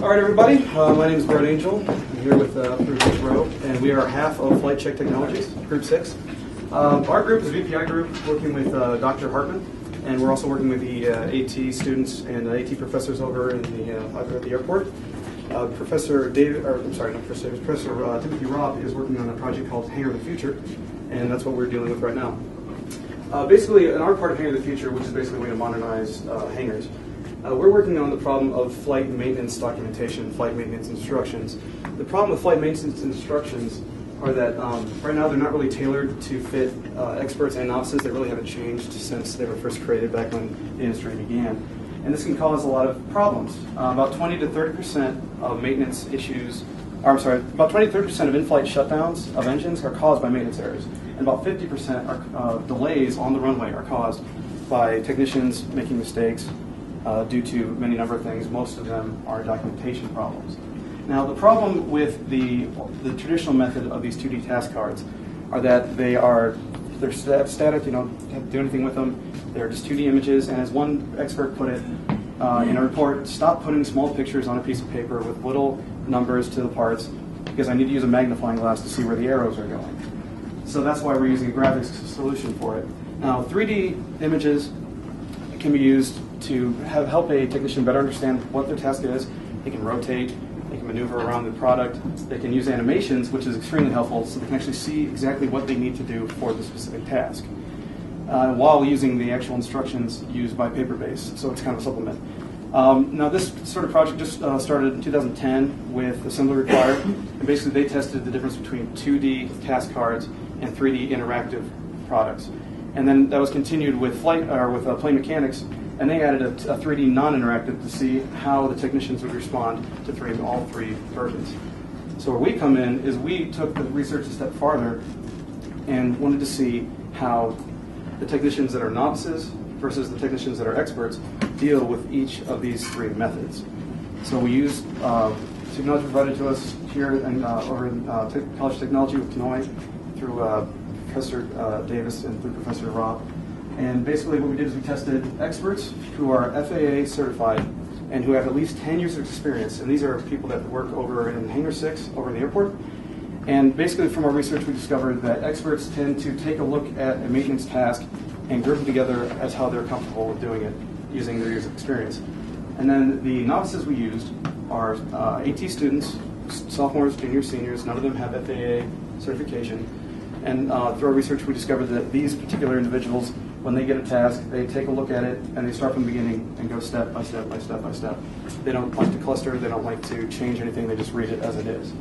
All right, everybody. My name is Brett Angel. I'm here with Group Row, and we are half of Flight Check Technologies, Group 6. Our group is a VPI group working with Dr. Hartman, and we're also working with the AT students and AT professors over in either at the airport. Professor Timothy Robb is working on a project called Hangar of the Future, and that's what we're dealing with right now. Basically, in our part of Hangar of the Future, which is basically a way to modernize hangars, we're working on the problem of flight maintenance documentation, flight maintenance instructions. The problem with flight maintenance instructions are that right now they're not really tailored to fit experts and novices. They really haven't changed since they were first created back when the industry began. And this can cause a lot of problems. About 20 to 30% of maintenance issues, about 20 to 30% of in-flight shutdowns of engines are caused by maintenance errors. And about 50% are delays on the runway are caused by technicians making mistakes due to many number of things. Most of them are documentation problems. Now, the problem with the traditional method of these 2D task cards are that they're static. You don't have to do anything with them. They're just 2D images, and as one expert put it in a report, stop putting small pictures on a piece of paper with little numbers to the parts, because I need to use a magnifying glass to see where the arrows are going. So that's why we're using a graphics solution for it. Now, 3D images can be used to help a technician better understand what their task is. They can rotate, they can maneuver around the product, they can use animations, which is extremely helpful, so they can actually see exactly what they need to do for the specific task, while using the actual instructions used by paper-based, so it's kind of a supplement. Now, this sort of project just started in 2010 with Assembly Required, and basically they tested the difference between 2D task cards and 3D interactive products. And then that was continued with plane mechanics, and they added a 3D non-interactive to see how the technicians would respond to all three versions. So where we come in is we took the research a step farther and wanted to see how the technicians that are novices versus the technicians that are experts deal with each of these three methods. So we used technology provided to us here over in College of Technology with Kenoi through Professor Davis and through Professor Robb. And basically what we did is we tested experts who are FAA certified and who have at least 10 years of experience. And these are people that work over in Hangar 6, over in the airport. And basically from our research we discovered that experts tend to take a look at a maintenance task and group them together as how they're comfortable with doing it using their years of experience. And then the novices we used are AT students, sophomores, juniors, seniors. None of them have FAA certification. And through our research we discovered that these particular individuals, when they get a task, they take a look at it and they start from the beginning and go step by step by step by step. They don't like to cluster, they don't like to change anything, they just read it as it is.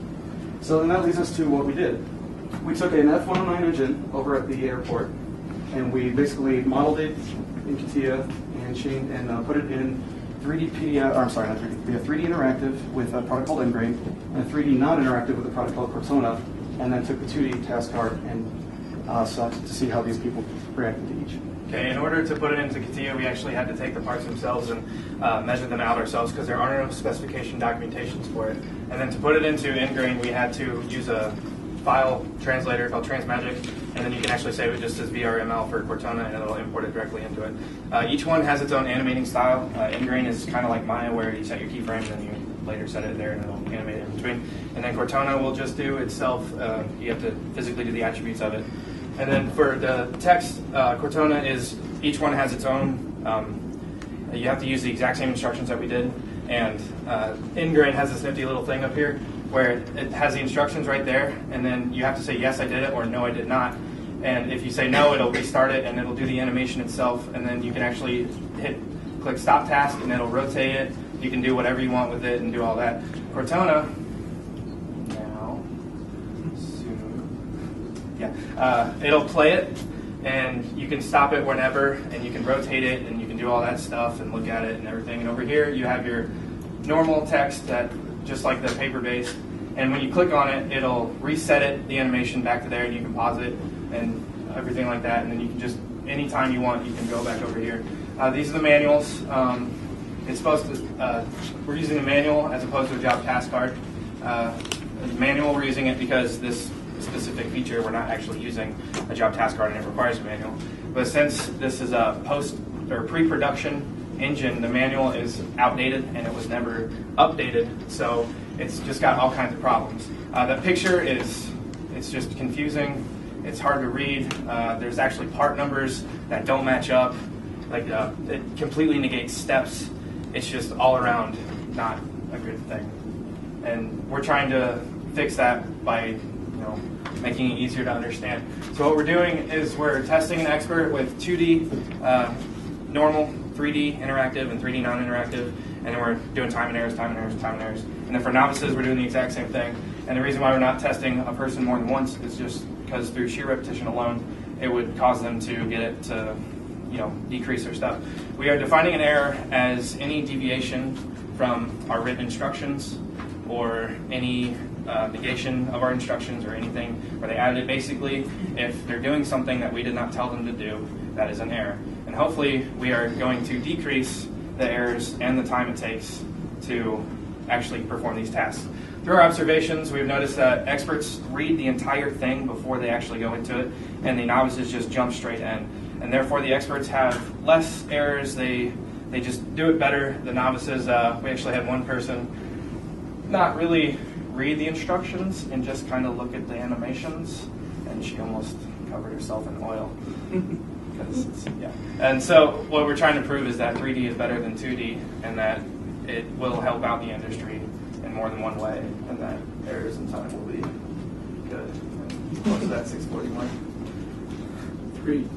So then that leads us to what we did. We took an F-109 engine over at the airport and we basically modeled it in CATIA and put it in 3D PDF, or I'm sorry, not 3D, we have 3D interactive with a product called Ingrain and 3D non-interactive with a product called Cortona, and then took the 2D task card and sought to see how these people reacted to each. Okay, in order to put it into CATIA, we actually had to take the parts themselves and measure them out ourselves because there are no specification documentations for it. And then to put it into Ingrain, we had to use a file translator called Transmagic, and then you can actually save it just as VRML for Cortona, and it'll import it directly into it. Each one has its own animating style. Ingrain is kind of like Maya, where you set your keyframes and you later set it there and it'll animate it in between. And then Cortona will just do itself. You have to physically do the attributes of it. And then for the text, Cortona is, each one has its own, you have to use the exact same instructions that we did. And Ingrain has this nifty little thing up here where it has the instructions right there, and then you have to say, yes, I did it, or no, I did not. And if you say no, it'll restart it, and it'll do the animation itself, and then you can actually click Stop Task, and it'll rotate it. You can do whatever you want with it and do all that. Cortona, it'll play it, and you can stop it whenever, and you can rotate it, and you can do all that stuff and look at it and everything. And over here, you have your normal text that, just like the paper-based, and when you click on it, it'll reset it, the animation back to there, and you can pause it and everything like that. And then you can just, anytime you want, you can go back over here. These are the manuals. It's supposed to, we're using a manual as opposed to a job task card. The manual, we're using it because this specific feature, we're not actually using a job task card and it requires a manual. But since this is a post or pre-production engine, the manual is outdated and it was never updated, so it's just got all kinds of problems. The picture it's just confusing. It's hard to read. There's actually part numbers that don't match up. Like it completely negates steps. It's just all around not a good thing. And we're trying to fix that by making it easier to understand. So what we're doing is we're testing an expert with 2D normal, 3D interactive, and 3D non-interactive, and then we're doing time and errors, time and errors, time and errors. And then for novices, we're doing the exact same thing. And the reason why we're not testing a person more than once is just because through sheer repetition alone, it would cause them to get it to decrease their stuff. We are defining an error as any deviation from our written instructions or any negation of our instructions or anything where they added it. Basically, if they're doing something that we did not tell them to do, that is an error. And hopefully we are going to decrease the errors and the time it takes to actually perform these tasks. Through our observations, we've noticed that experts read the entire thing before they actually go into it, and the novices just jump straight in. And therefore the experts have less errors, they just do it better. The novices, we actually had one person not really read the instructions and just kind of look at the animations, and she almost covered herself in oil. And so what we're trying to prove is that 3D is better than 2D, and that it will help out the industry in more than one way, and that errors in time will be good. What's that 641? 3.